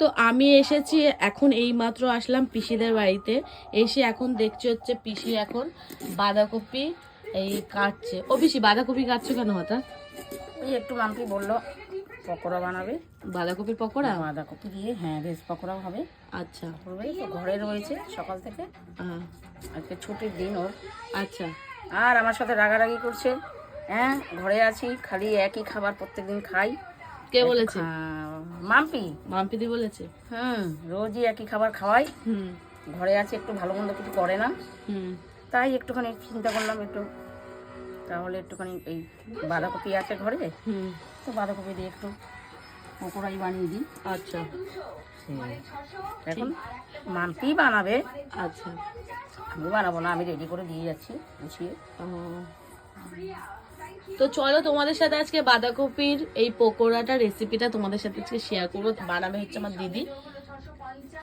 তো আমি এসেছি এখন, এই মাত্র আসলাম পিসিদের বাড়িতে। এসে এখন দেখছি হচ্ছে পিসি এখন বাঁধাকপি এই কাটছে। ও পিসি, বাঁধাকপি কাটছো কেন হঠাৎ? এই একটু মাম্পি বললো পকোড়া বানাবে, বাঁধাকপির পকোড়া? বাঁধাকপি দিয়ে, হ্যাঁ ভেজ পকোড়াও হবে। আচ্ছা। করবে তো, ঘরে রয়েছে সকাল থেকে, আজকে ছুটির দিন ওর। আচ্ছা। আর আমার সাথে রাগারাগি করছে, হ্যাঁ ঘরে আছি খালি একই খাবার প্রত্যেকদিন খাই। কে বলেছে? মাম্পি। মাম্পিদি বলেছে? রোজই একই খাবার খাওয়াই। হুম ঘরে আছে, একটু ভালো মন্দ কিছু করে না, হুম তাই একটুখানি চিন্তা করলাম একটু, তাহলে একটুখানি এই বাঁধাকপি আছে ঘরে, হুম তো বাঁধাকপি দিয়ে একটু পকোড়াই বানিয়ে দিই। আচ্ছা। এখন মাম্পি বানাবে, আচ্ছা। আমি বানাবো না, আমি রেডি করে দিয়ে যাচ্ছি গুছিয়ে। ও, তো চলো তোমাদের সাথে আজকে বাঁধাকপির এই পকোড়াটা রেসিপিটা তোমাদের সাথে আজকে শেয়ার করবো। বানাবে হচ্ছে আমার দিদি।